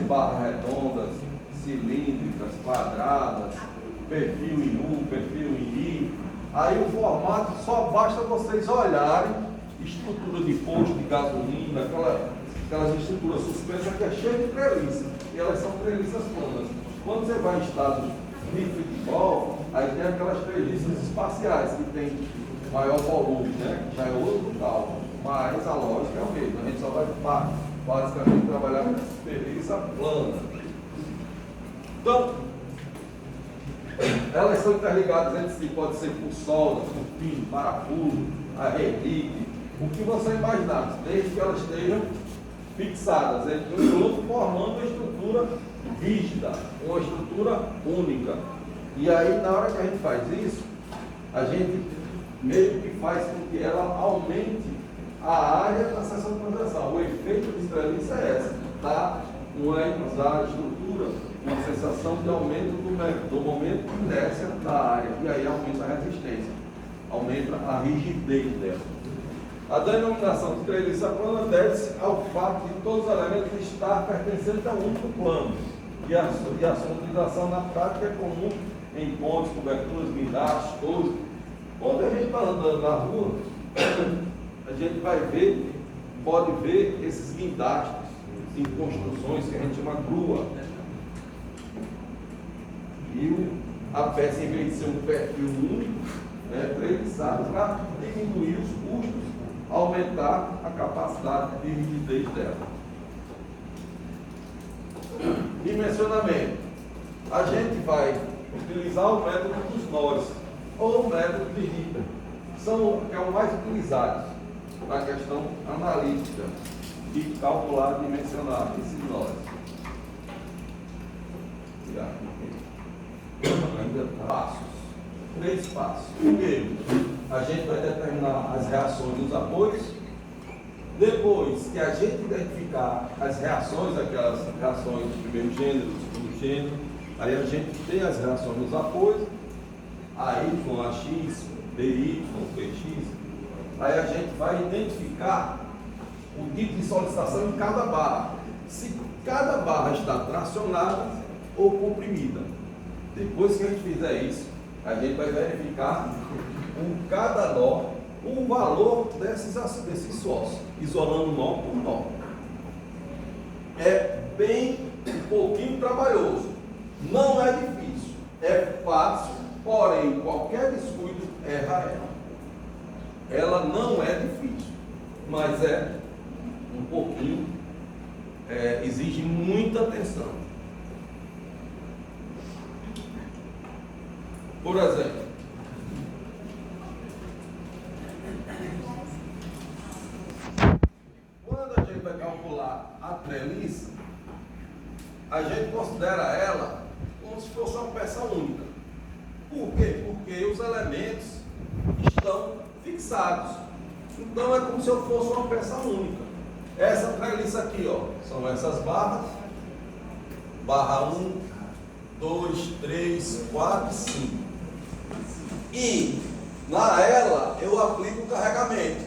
barras redondas, cilíndricas, quadradas, perfil em U, perfil em I. Aí o formato só basta vocês olharem estrutura de posto de gasolina, aquelas estruturas suspensas que é cheia de treliça. E elas são treliças planas. Quando você vai em estado de futebol, aí tem aquelas treliças espaciais que tem maior volume, né? Já é outro cálculo. Mas a lógica é o mesmo. A gente só vai basicamente trabalhar com essa treliça plana. Então, elas são interligadas entre si, pode ser por solda, por pino, parafuso, arrebite, o que você imaginar, desde que elas estejam fixadas entre um e outro, formando uma estrutura rígida, uma estrutura única. E aí, na hora que a gente faz isso, a gente meio que faz com que ela aumente a área da seção de transversal. O efeito de treliça é essa, dá a estrutura uma sensação de aumento do momento de inércia da área, e aí aumenta a resistência, aumenta a rigidez dela. A denominação de treliça plana deve-se ao fato de todos os elementos estar pertencendo a um único plano, e a sua utilização na prática é comum em pontes, coberturas, guindastes, torres. Quando a gente está andando na rua, a gente pode ver esses guindastes em construções que a gente chama grua. E a peça, em vez de ser um perfil único, treliçado, para diminuir os custos, aumentar a capacidade de rigidez dela. Dimensionamento. A gente vai utilizar o método dos nós, ou o método de Ripper. Que é o mais utilizado na questão analítica de calcular, dimensionar esses nós. Ainda passos. 3 passos. Primeiro, a gente vai determinar as reações dos apoios. Depois que a gente identificar as reações, aquelas reações do primeiro gênero, do segundo gênero, aí a gente tem as reações dos apoios, AY, AX, BY, PX. Aí a gente vai identificar o tipo de solicitação em cada barra. Se cada barra está tracionada ou comprimida. Depois que a gente fizer isso, a gente vai verificar com cada nó o valor desses sócios, isolando nó por nó. É bem um pouquinho trabalhoso, não é difícil, é fácil, porém qualquer descuido erra ela. Ela não é difícil, mas é um pouquinho, exige muita atenção. Por exemplo, quando a gente vai calcular a treliça, a gente considera ela como se fosse uma peça única. Por quê? Porque os elementos estão fixados. Então é como se eu fosse uma peça única. Essa treliça aqui, ó, são essas barras. Barra 1, 2, 3, 4, 5. E na ela eu aplico o carregamento.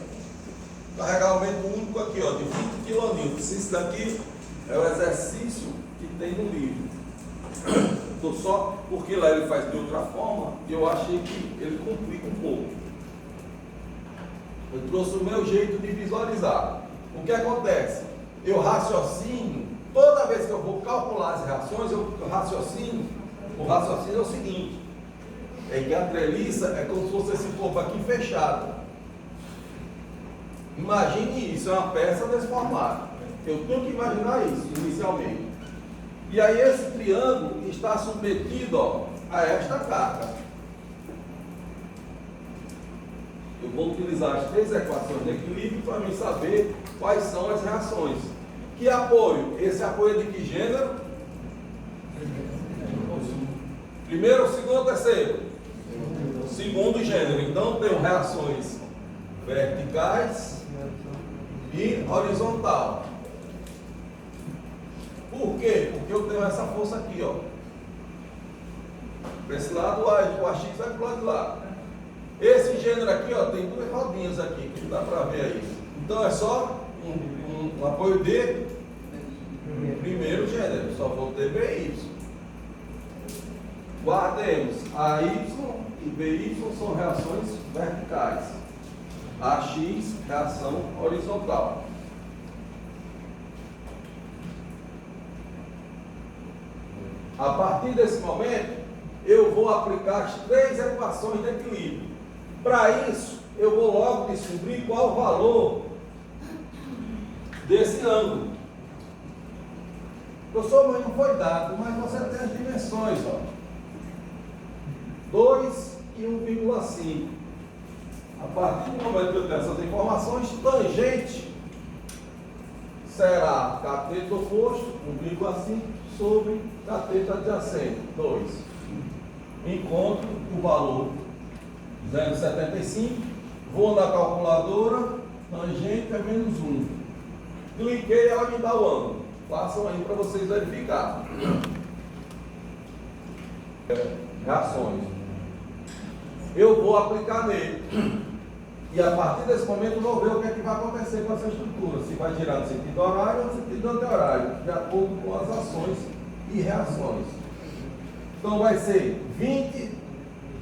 Carregamento único aqui, ó, de 20 kN. Isso daqui é o exercício que tem no livro. Estou só porque lá ele faz de outra forma e eu achei que ele complica um pouco. Eu trouxe o meu jeito de visualizar. O que acontece? Eu raciocínio, toda vez que eu vou calcular as reações, o raciocínio é o seguinte: é que a treliça é como se fosse esse corpo aqui fechado. Imagine isso, é uma peça desse formato. Eu tenho que imaginar isso inicialmente. E aí esse triângulo está submetido, ó, a esta carga. Eu vou utilizar as 3 equações de equilíbrio para mim saber quais são as reações. Que apoio? Esse apoio é de que gênero? Primeiro, segundo ou terceiro? Segundo gênero. Então tenho reações verticais e horizontal. Por quê? Porque eu tenho essa força aqui, ó. Para esse lado, o AX vai para o lado de lá. Esse gênero aqui, ó, tem 2 rodinhas aqui, que dá para ver aí. Então é só um apoio de primeiro gênero. Guardemos, AY e BY são reações verticais. AX, reação horizontal. A partir desse momento, eu vou aplicar as três equações de equilíbrio. Para isso, eu vou logo descobrir qual o valor desse ângulo. Professor, mas não foi dado, mas você tem as dimensões, ó. 2 e 1,5. A partir do momento que eu tenho essas informações, tangente será cateto oposto, 1,5, sobre cateto adjacente, 2. Encontro o valor 0,75. Vou na calculadora, tangente é menos 1. Cliquei, ela me dá o ângulo. Façam aí para vocês verificarem. Reações. Eu vou aplicar nele. E a partir desse momento eu vou ver o que é que vai acontecer com essa estrutura. Se vai girar no sentido horário ou no sentido anti-horário, de acordo com as ações e reações. Então vai ser 20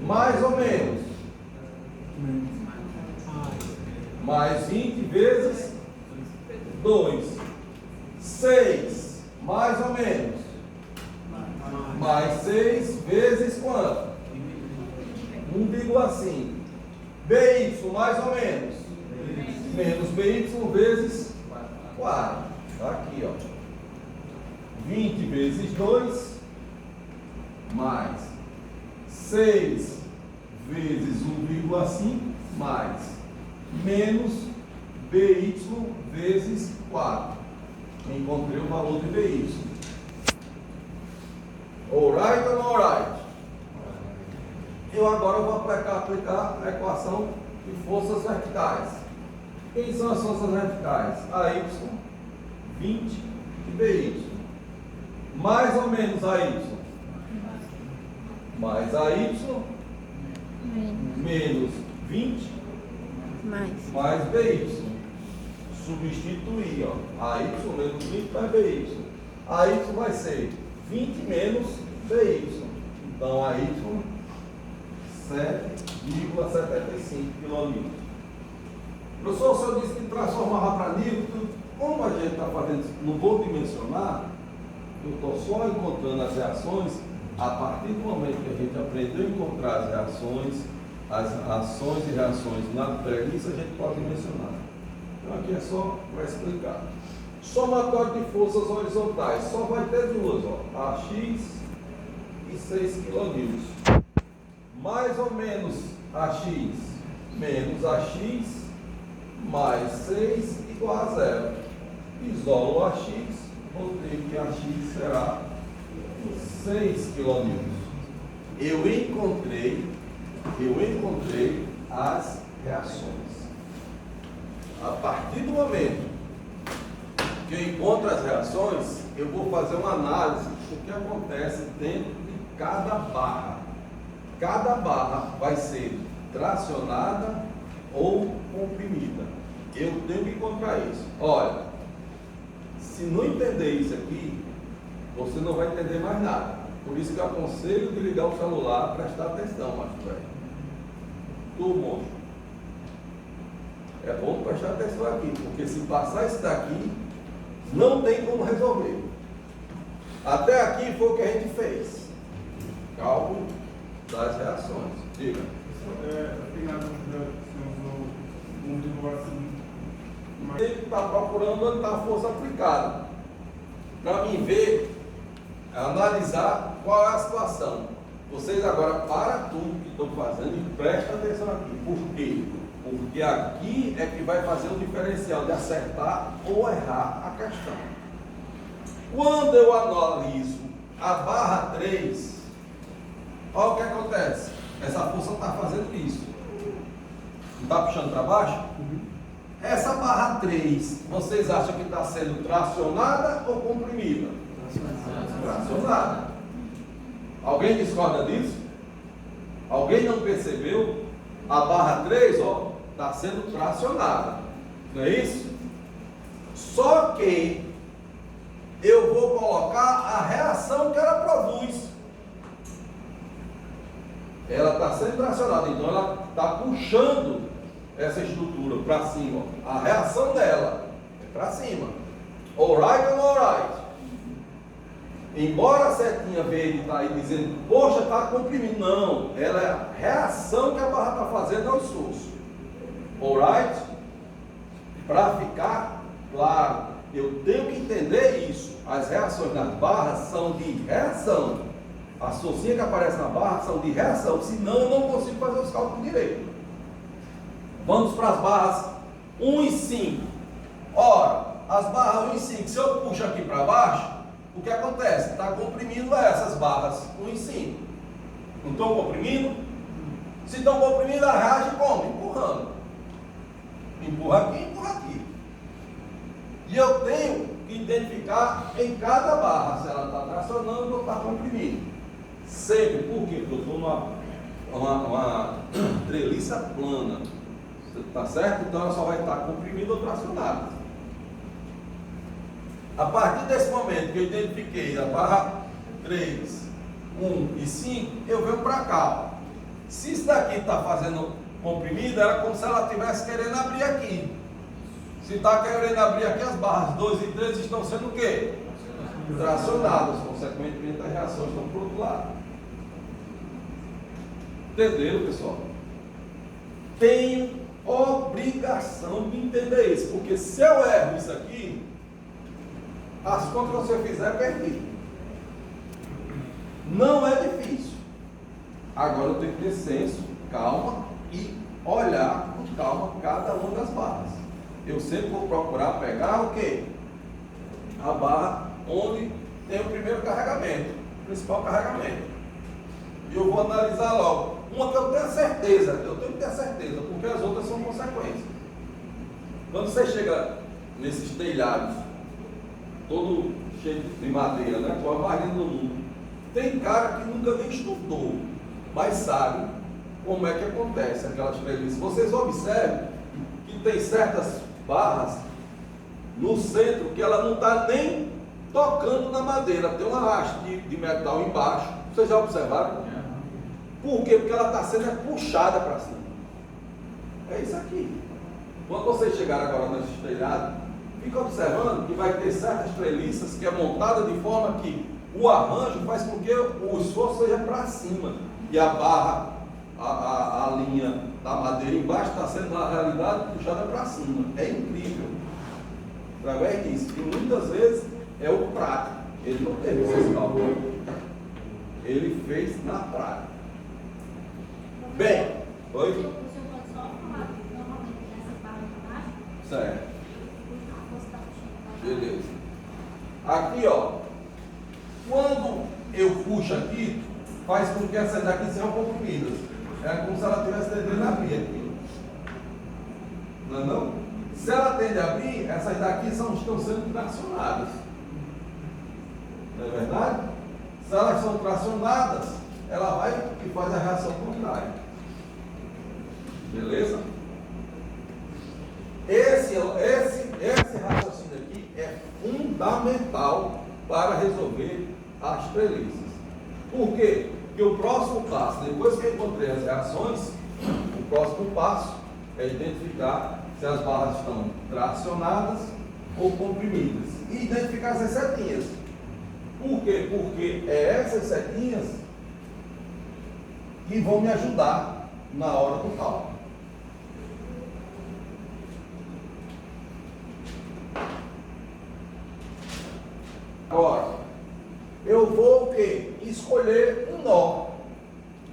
mais ou menos. Mais 20 vezes 2. 6 mais ou menos. Mais 6 vezes quanto? 1,5. BY mais ou menos. Menos BY vezes 4. Está aqui, ó. 20 vezes 2 mais 6 vezes 1,5 mais menos BY vezes 4. Encontrei o valor de BY. Alright ou não alright? Eu agora vou aplicar a equação de forças verticais. Quem são as forças verticais? AY, 20 e BY. Mais ou menos AY. Mais AY menos 20 mais BY. Substituir, ó, AY menos 20 mais BY. AY vai ser 20 menos BY. Então, AY 7,75 kN. Professor, o senhor disse que transformava para newton. Como a gente está fazendo, não vou dimensionar, eu estou só encontrando as reações. A partir do momento que a gente aprendeu a encontrar as reações, as ações e reações na premissa, a gente pode dimensionar. Então aqui é só para explicar. Somatório de forças horizontais, só vai ter duas, ó, AX e 6 kN. Mais ou menos AX menos AX mais 6 igual a 0. Isolo o AX, vou ter que AX será 6 kN. Eu encontrei as reações. A partir do momento que eu encontro as reações, eu vou fazer uma análise do que acontece dentro de cada barra. Cada barra vai ser tracionada ou comprimida. Eu tenho que encontrar isso. Olha, se não entender isso aqui, você não vai entender mais nada. Por isso que eu aconselho de ligar o celular, prestar atenção, macho velho. Turma, é bom prestar atenção aqui, porque se passar isso daqui, não tem como resolver. Até aqui foi o que a gente fez. Cálculo das reações. Diga. Tem que estar procurando onde está a força aplicada. Para mim ver, analisar qual é a situação. Vocês agora param tudo que estão fazendo e prestem atenção aqui. Por quê? Porque aqui é que vai fazer o diferencial de acertar ou errar a questão. Quando eu analiso a barra 3, olha o que acontece. Essa força está fazendo isso. Não está puxando para baixo? Essa barra 3, vocês acham que está sendo tracionada ou comprimida? Tracionada. Alguém discorda disso? Alguém não percebeu? A barra 3, ó, está sendo tracionada. Não é isso? Só que eu vou colocar a reação que ela produz. ela está sendo tracionada, então ela está puxando essa estrutura para cima. A reação dela é para cima. Alright ou não alright? Embora a setinha verde está aí dizendo, poxa, está comprimindo. Não, ela é a reação que a barra está fazendo ao esforço. Alright? Para ficar claro, eu tenho que entender isso. As reações nas barras são de reação. As forcinhas que aparecem na barra são de reação, senão eu não consigo fazer os cálculos direito. Vamos para as barras 1 e 5. Ora, as barras 1 e 5, se eu puxo aqui para baixo, o que acontece? Está comprimindo essas barras 1 e 5. Não estão comprimindo? Se estão comprimindo, ela reage como? Empurrando. Empurra aqui, empurra aqui. E eu tenho que identificar em cada barra se ela está tracionando ou está comprimindo. Sempre, por quê? Porque eu estou numa treliça plana. Tá certo? Então ela só vai estar comprimida ou tracionada. A partir desse momento que eu identifiquei a barra 3, 1 e 5, eu venho para cá. Se isso daqui está fazendo comprimida, era como se ela estivesse querendo abrir aqui. Se está querendo abrir aqui, as barras 2 e 3 estão sendo o quê? Tracionadas. Consequentemente, as reações estão para o outro lado. Entenderam, pessoal? Tenho obrigação de entender isso, porque se eu erro isso aqui, as contas que você fizer, perdi. Não é difícil. Agora eu tenho que ter senso, calma e olhar com calma cada uma das barras. Eu sempre vou procurar pegar o quê? A barra onde tem o primeiro carregamento, o principal carregamento. E eu vou analisar logo. Uma que eu tenho certeza, porque as outras são consequências. Quando você chega nesses telhados, todo cheio de madeira, né? Com a mais linda do mundo, tem cara que nunca nem estudou, mas sabe como é que acontece aquelas treliças. Vocês observem que tem certas barras no centro que ela não está nem tocando na madeira, tem uma haste de metal embaixo. Vocês já observaram? Por quê? Porque ela está sendo puxada para cima. É isso aqui. Quando vocês chegarem agora nesse telhado, fica observando que vai ter certas treliças que é montada de forma que o arranjo faz com que o esforço seja para cima. E a barra, a linha da madeira embaixo está sendo, na realidade, puxada para cima. É incrível. Através disso. E muitas vezes é o prático. Ele não teve esses cálculos. Ele fez na prática. Bem, oi? O senhor pode só falar normalmente nessa barra de baixo? Certo. A força está puxando. Beleza. Aqui, ó. Quando eu puxo aqui, faz com que essas daqui sejam comprimidas. É como se ela estivesse tendendo a abrir aqui. Não é não? Se ela tende a abrir, essas daqui estão sendo tracionadas. Não é verdade? Se elas são tracionadas, ela vai e faz a reação contrária. Beleza? Esse raciocínio aqui é fundamental para resolver as treliças. Por quê? Porque o próximo passo, depois que eu encontrei as reações, o próximo passo é identificar se as barras estão tracionadas ou comprimidas. E identificar essas setinhas. Por quê? Porque é essas setinhas que vão me ajudar na hora do cálculo. Agora, eu vou o quê? Escolher um nó.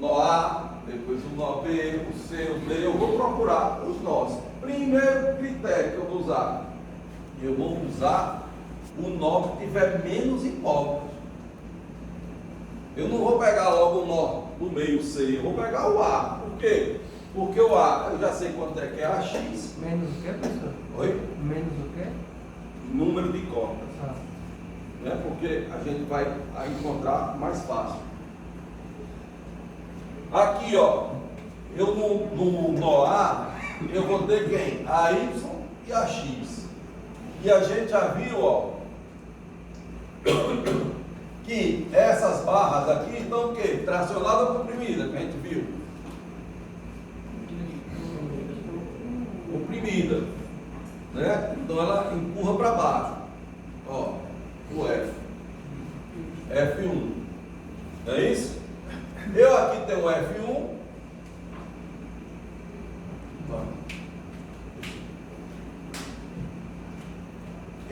Nó A, depois o nó B, o C, o D. Eu vou procurar os nós. Primeiro critério que eu vou usar. Eu vou usar o nó que tiver menos incógnito. Eu não vou pegar logo o nó do meio C, eu vou pegar o A. Por quê? Porque o A, eu já sei quanto é que é AX. Menos o que, professor? Oi? Menos o que? Número de cotas. Ah. Né? Porque a gente vai encontrar mais fácil. Aqui, ó, eu no nó A, eu vou ter quem? A Y e a X. E a gente já viu, ó, que essas barras aqui estão o quê? Tracionadas ou comprimidas, que a gente viu. Comprimida, né? Então ela empurra para baixo. Ó, o F. F1. Não é isso? Eu aqui tenho um F1.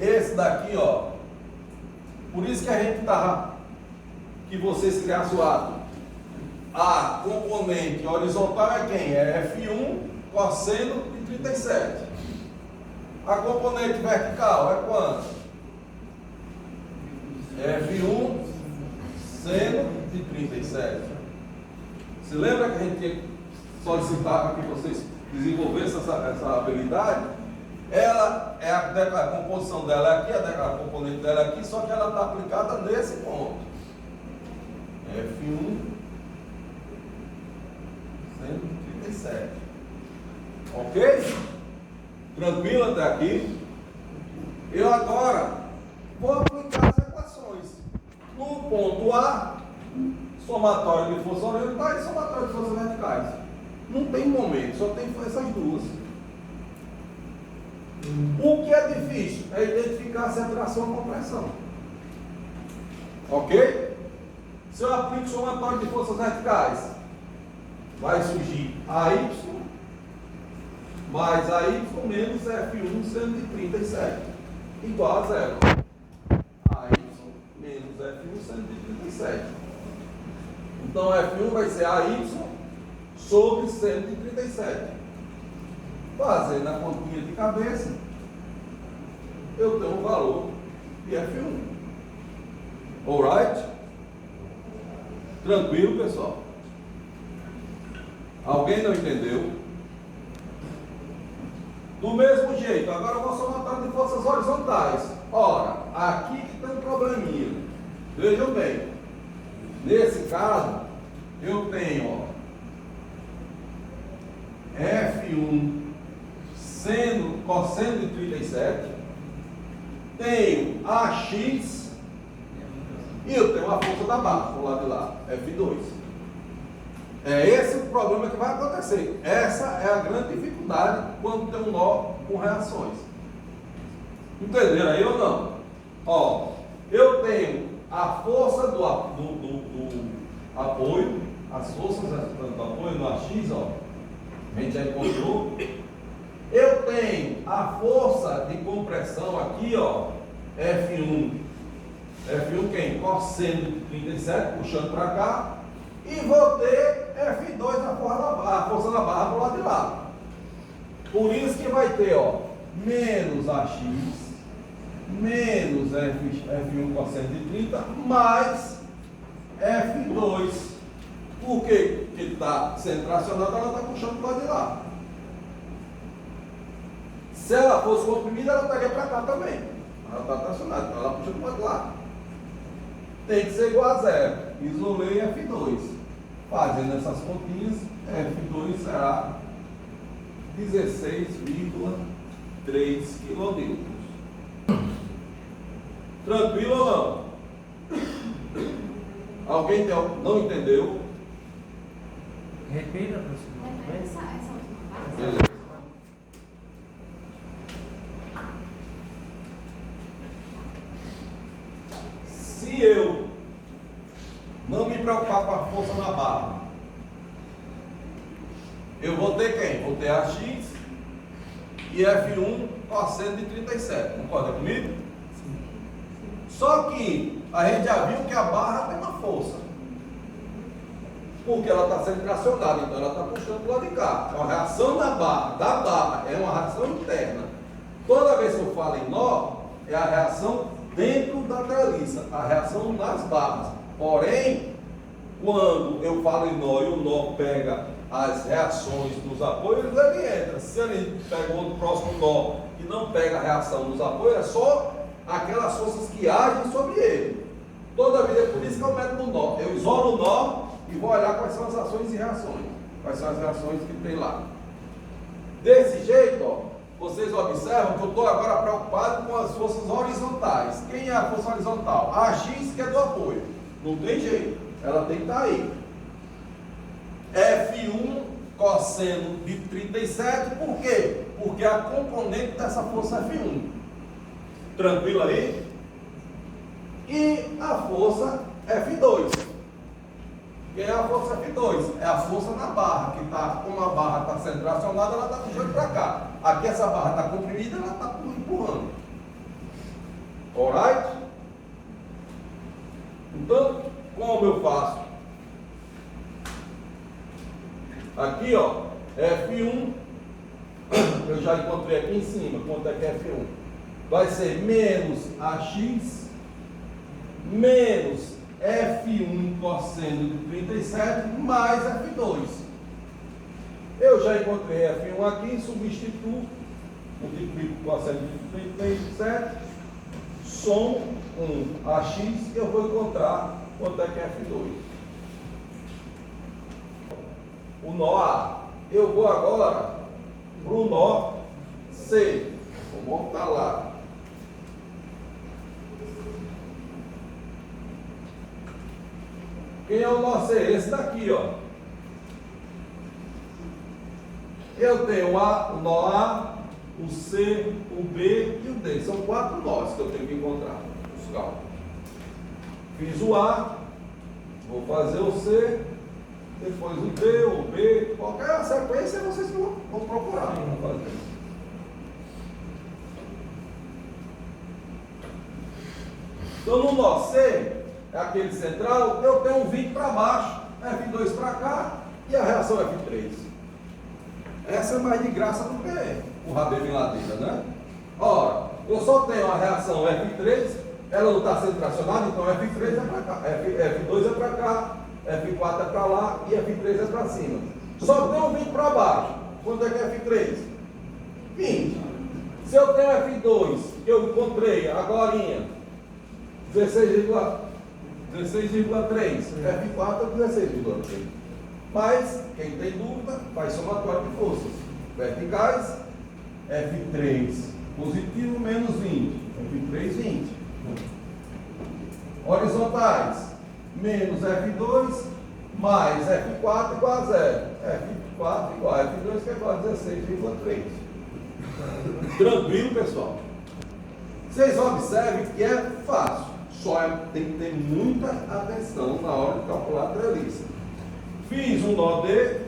Esse daqui, ó. Por isso que a gente tá, que vocês criassem o ato. A componente horizontal é quem? É F1 cosseno de 37. A componente vertical é quanto? F1 seno de 37. Se lembra que a gente tinha solicitado que vocês desenvolvessem essa habilidade? Ela é a composição dela é aqui, a componente dela é aqui, só que ela está aplicada nesse ponto. F1 137. Ok? Tranquilo até aqui? Eu agora vou aplicar as equações. No ponto A, somatório de forças horizontais e somatório de forças verticais. Não tem momento, só tem essas duas. O que é difícil é identificar se é tração ou compressão. Ok? Se eu aplico somatório de forças verticais, vai surgir AY mais AY menos F1 seno de 37, igual a zero. AY menos F1 seno de 37. Então F1 vai ser AY sobre seno de 37. Fazendo a continha de cabeça, eu tenho um valor de F1. Alright? Tranquilo, pessoal? Alguém não entendeu? Do mesmo jeito, agora eu vou somatório de forças horizontais. Ora, aqui que tem um probleminha. Vejam bem. Nesse caso, eu tenho, ó, F1 seno, cosseno de 37, tenho AX e eu tenho a força da barra, do lado de lá, F2. É esse o problema que vai acontecer. Essa é a grande dificuldade quando tem um nó com reações. Entenderam aí ou não? Ó, eu tenho a força do apoio, as forças do apoio no AX, ó, a gente já encontrou. Eu tenho a força de compressão aqui, ó, F1 quem? Cosseno de 37, puxando para cá. E vou ter F2 a força da barra do lado de lá. Por isso que vai ter, ó, menos AX, menos F1 cosseno de 30, mais F2. Por quê? Porque ele está sendo tracionado, ela está puxando para o lado de lá. Se ela fosse comprimida, ela estaria para cá também. Ela está tracionada, então ela puxa para o lado de lá. Tem que ser igual a zero. Isolei F2. Fazendo essas continhas, F2 será 16,3 kN. Tranquilo ou não? Alguém não entendeu? Repita, professor. Essa última parte. Beleza. Se eu não me preocupar com a força na barra, eu vou ter quem? Vou ter AX e F1 cosseno de 37. Concorda comigo? Só que a gente já viu que a barra tem uma força. Porque ela está sendo tracionada, então ela está puxando para o lado de cá. É uma reação da barra, é uma reação interna. Toda vez que eu falo em nó, é a reação dentro da treliça, a reação nas barras. Porém, quando eu falo em nó e o nó pega as reações dos apoios, ele entra. Se ele pega outro próximo nó e não pega a reação dos apoios, é só aquelas forças que agem sobre ele. Toda vez, é por isso que eu meto no nó. Eu isolo o nó e vou olhar quais são as ações e reações. Quais são as reações que tem lá. Desse jeito, ó, vocês observam que eu estou agora preocupado com as forças horizontais. Quem é a força horizontal? A X, que é do apoio. Não tem jeito, ela tem que estar aí. F1 cosseno de 37, por quê? Porque a componente dessa força é F1. Tranquilo aí? E a força F2. Quem é a força F2? É a força na barra, que está, como a barra está sendo tracionada, ela está puxando para cá. Aqui essa barra está comprimida, ela está empurrando. Alright? Então, como eu faço? Aqui, ó, F1, eu já encontrei aqui em cima, quanto é que é F1? Vai ser menos AX, menos F1 cosseno de 37, mais F2. Eu já encontrei F1 aqui, substituo, multiplico o cosseno de 37, som com AX, e eu vou encontrar quanto é que é F2. O nó A. Eu vou agora para o nó C. Vou montar lá. Quem é o nó C? Esse daqui, ó. Eu tenho o nó A, o C, o B e o D. São 4 nós que eu tenho que encontrar. Os cálculos. Fiz o A, vou fazer o C, depois o D, o B, qualquer sequência vocês vão procurar. Vão fazer. Então no nó C, é aquele central, eu tenho um 20 para baixo, F2 para cá e a reação F3. Essa é mais de graça do que o Rabelo em ladeira, né? Ora, eu só tenho a reação F3, ela não está sendo tracionada, então F3 é para cá, F2 é para cá, F4 é para lá e F3 é para cima. Só tenho 20 para baixo. Quanto é que é F3? 20. Se eu tenho F2, que eu encontrei agorinha, 16,3, F4 é 16,3. Mas, quem tem dúvida, faz somatório de forças. Verticais, F3 positivo menos 20. F3, 20. Horizontais, menos F2 mais F4 igual a 0. F4 igual a F2 que é igual a 16,3. Tranquilo, pessoal? Vocês observem que é fácil. Só tem que ter muita atenção na hora de calcular a treliça. Fiz um nó D,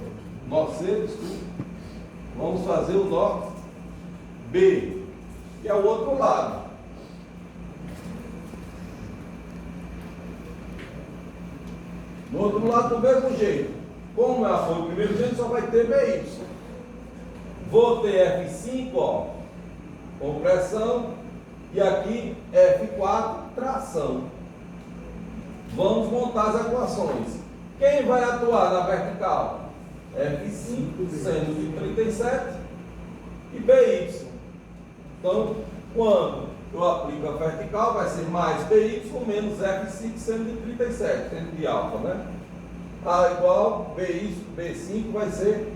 nó C, desculpa. Vamos fazer o nó B, que é o outro lado. Do outro lado, do mesmo jeito. Como ela foi o primeiro jeito, só vai ter BY. Vou ter F5, ó, compressão. E aqui F4, tração. Vamos montar as equações. Quem vai atuar na vertical? F5, seno de 37 e BY. Então, quando eu aplico a vertical, vai ser mais BY menos F5 seno de 37, seno de alfa, né? A igual BY, B5 vai ser,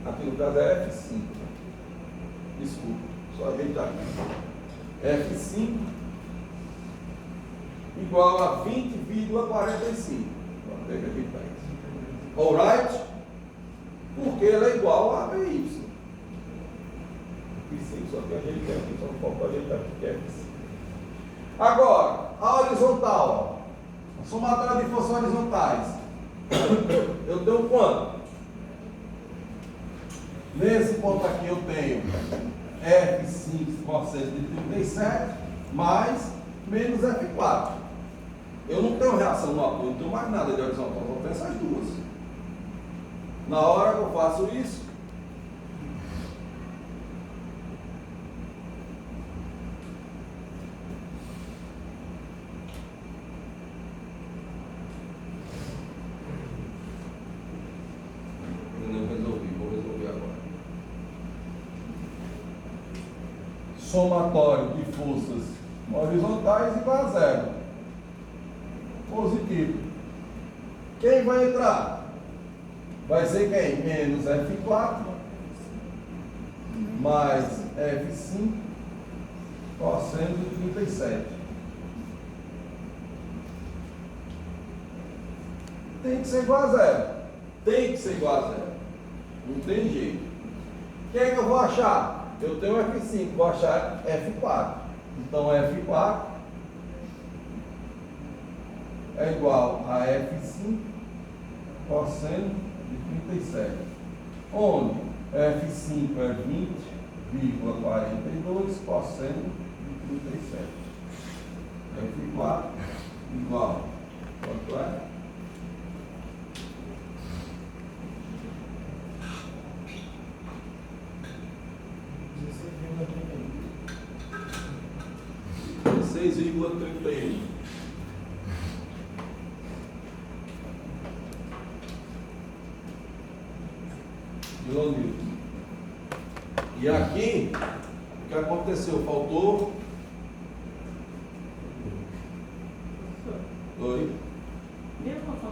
aqui no caso é F5. Desculpa, só ajeitar aqui. F5 igual a 20,45. Vamos ter que ajeitar isso. Alright? Porque ela é igual a BY. F5 só que ajeitei aqui, só não falta ajeitar aqui que é F5. Agora, a horizontal. A somatória de forças horizontais. Eu tenho quanto? Nesse ponto aqui eu tenho F5 cosseno de 37 mais menos F4. Eu não tenho reação no apoio, não tenho mais nada de horizontal, vou ter essas duas. Na hora que eu faço isso, eu não resolvi, vou resolver agora. Somatório de forças horizontais igual a 0. Positivo. Quem vai entrar? Vai ser quem? Menos F4 mais F5 cosseno de 37. Tem que ser igual a zero. Tem que ser igual a zero. Não tem jeito. O que é que eu vou achar? Eu tenho F5, vou achar F4. Então F4 é igual a F5 cosseno de 37. Onde F5 é 20,42 cosseno de 37. F4 igual. Quanto é? (16,31). Quilonewton. E aqui, o que aconteceu? Faltou 2.